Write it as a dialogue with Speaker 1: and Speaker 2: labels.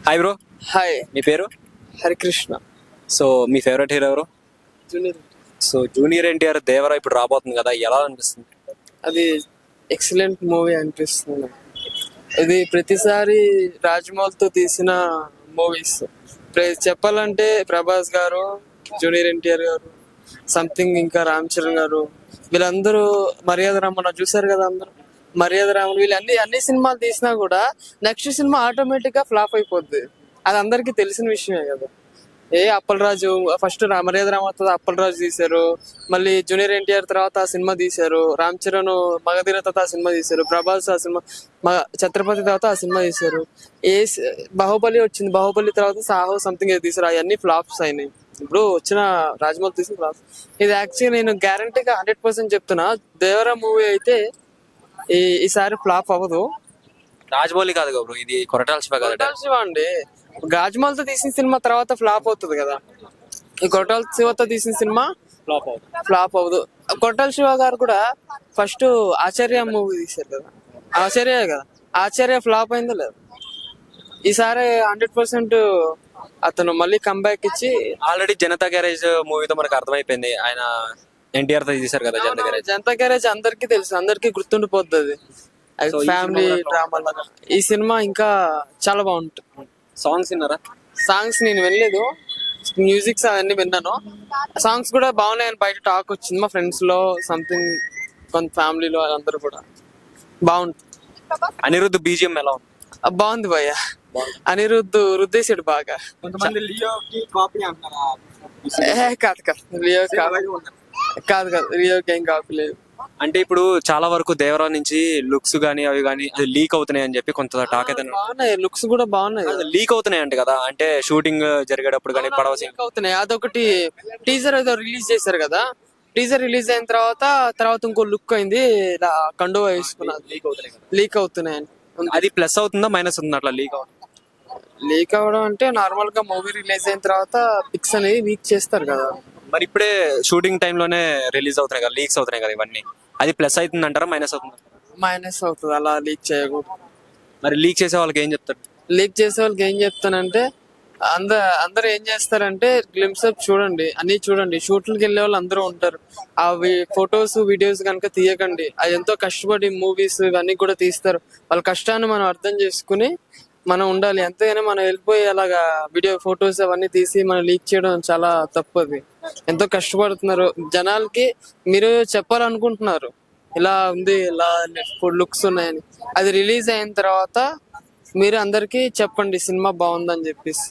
Speaker 1: Hi bro,
Speaker 2: hi.
Speaker 1: మీ పేరు?
Speaker 2: Harikrishna.
Speaker 1: So మీ ఫేవరెట్ హీరో ఎవరు?
Speaker 2: Junior.
Speaker 1: So junior NTR Devara ఇప్పుడు రాబోతుంది కదా, ఎలా అనిపిస్తుంది?
Speaker 2: అది ఎక్సలెంట్ మూవీ అనిపిస్తుంది. ఇది ప్రతిసారి రాజమౌళితో తీసిన మూవీస్. చెప్పాలంటే ప్రభాస్ గారు, జూనియర్ ఎన్టీఆర్ గారు, సంథింగ్ ఇంకా రామ్ చరణ్ గారు, వీళ్ళందరూ మర్యాద రామన్న చూసారు కదా. అందరూ మర్యాద రామన్ వీళ్ళు అన్ని సినిమాలు తీసినా కూడా నెక్స్ట్ సినిమా ఆటోమేటిక్ గా ఫ్లాప్ అయిపోద్ది. అది అందరికీ తెలిసిన విషయమే కదా. అప్పలరాజు ఫస్ట్ మర్యాద రామతో అప్పలరాజు తీశారు, మళ్ళీ జూనియర్ ఎన్టీఆర్ తర్వాత ఆ సినిమా తీశారు, రామ్ చరణ్ మగధీర తర్వాత ఆ సినిమా తీశారు, ప్రభాస్ ఆ సినిమా ఛత్రపతి తర్వాత ఆ సినిమా తీశారు, బాహుబలి వచ్చింది, బాహుబలి తర్వాత సాహో సంథింగ్ తీశారు, అవన్నీ ఫ్లాప్స్ అయినాయి. ఇప్పుడు వచ్చిన రాజమౌళి తీసిన ఫ్లాప్స్. ఇది యాక్చువల్లీ నేను గ్యారంటీగా 100% చెప్తున్నా, దేవరా మూవీ అయితే ఈసారి ఫ్లాప్ అవ్వదు.
Speaker 1: రాజమౌళి కాదు కదా బ్రో, ఇది కొరటాల శివ కదా.
Speaker 2: కొరటాల శివ అండి, రాజమౌళితో తీసిన సినిమా తర్వాత ఫ్లాప్ అవుతుంది కదా. ఈ కొరటాల శివతో తీసిన సినిమా ఫ్లాప్ అవ్వదు. కొరటాల శివ గారు కూడా ఫస్ట్ ఆచార్య మూవీ తీశారు కదా, ఆచార్య కదా, ఆచార్య ఫ్లాప్ అయిందో లేదు. ఈసారి 100% అతను మళ్ళీ కంబ్యాక్ ఇచ్చి,
Speaker 1: ఆల్రెడీ జనతా గ్యారేజ్ మూవీతో మనకు అర్థమైపోయింది ఆయన ఎన్టీఆర్ తో తీశారు కదా జనతా గ్యారేజ్.
Speaker 2: జనతా గ్యారేజ్ అందరికీ తెలుసు, అందరికీ గుర్తుండిపోతుంది. ఫ్యామిలీ డ్రామా లాగా ఈ సినిమా ఇంకా చాలా బాగుంటుంది.
Speaker 1: సాంగ్స్ విన్నారా?
Speaker 2: సాంగ్స్ నేను వినలేదు, మ్యూజిక్స్ అవన్నీ విన్నాను. సాంగ్స్ కూడా బాగున్నాయని బయట టాక్ వచ్చింది మా ఫ్రెండ్స్ లో, సంథింగ్ కొంత ఫ్యామిలీలో, అందరూ కూడా బాగుంటుంది.
Speaker 1: అనిరుద్ధ్ బీజిఎం ఎలా ఉంది?
Speaker 2: బాగుంది భయ్య, అనిరుద్ధ్ రుద్దేశాడు బాగా. కాదు కాదు, లియో కాదు కాదు, లియోకి ఏం కాపీ లేదు.
Speaker 1: అంటే ఇప్పుడు చాలా వరకు దేవరా నుంచి లుక్స్ గానీ అవి గానీ అది లీక్ అవుతున్నాయి అని చెప్పి కొంత టాక్ అయితే
Speaker 2: బాగున్నాయి, లుక్స్ కూడా బాగున్నాయి.
Speaker 1: లీక్ అవుతున్నాయి అంట కదా, అంటే షూటింగ్ జరిగేటప్పుడు కానీ పడవ
Speaker 2: లీక్ అవుతున్నాయి. అదొకటి టీజర్ ఏదో రిలీజ్ చేశారు కదా, టీజర్ రిలీజ్ అయిన తర్వాత ఇంకో లుక్ అయింది, ఇలా కండువా వేసుకున్నది. లీక్ అవుతున్నాయి.
Speaker 1: అది ప్లస్ అవుతుందా మైనస్ అవుతుందా అట్లా లీక్ అవుతుంది?
Speaker 2: లీక్ అవ్వడం అంటే నార్మల్ గా మూవీ రిలీజ్ అయిన తర్వాత పిక్స్ అనేది లీక్ చేస్తారు కదా.
Speaker 1: మరి ఇప్పుడే షూటింగ్ టైమ్ లోనే రిలీజ్ అవుతున్నాయి కదా, లీక్స్ అవుతున్నాయి కదా ఇవన్నీ, అది ప్లస్ అవుతుంది అంటారా మైనస్ అవుతుంది?
Speaker 2: మైనస్ అవుతుంది, అలా లీక్ చేయకూడదు.
Speaker 1: మరి లీక్ చేసే వాళ్ళకి ఏం చెప్తారు?
Speaker 2: లీక్ చేసే వాళ్ళకి ఏం చెప్తానంటే, అందరు ఏం చేస్తారంటే గ్లిమ్స్ అప్ చూడండి, అన్ని చూడండి. షూట్లకి వెళ్ళే వాళ్ళు అందరూ ఉంటారు, అవి ఫొటోస్ వీడియోస్ కనుక తీయకండి. అది ఎంతో కష్టపడి మూవీస్ ఇవన్నీ కూడా తీస్తారు, వాళ్ళ కష్టాన్ని మనం అర్థం చేసుకుని మనం ఉండాలి. ఎంతైనా మనం వెళ్ళిపోయి అలాగా వీడియో ఫొటోస్ అవన్నీ తీసి మనం లీక్ చేయడం చాలా తప్పు. అది ఎంతో కష్టపడుతున్నారు, జనాలకి మీరు చెప్పాలనుకుంటున్నారు ఇలా ఉంది, ఇలా లుక్స్ ఉన్నాయని. అది రిలీజ్ అయిన తర్వాత మీరు అందరికి చెప్పండి సినిమా బాగుందని చెప్పేసి.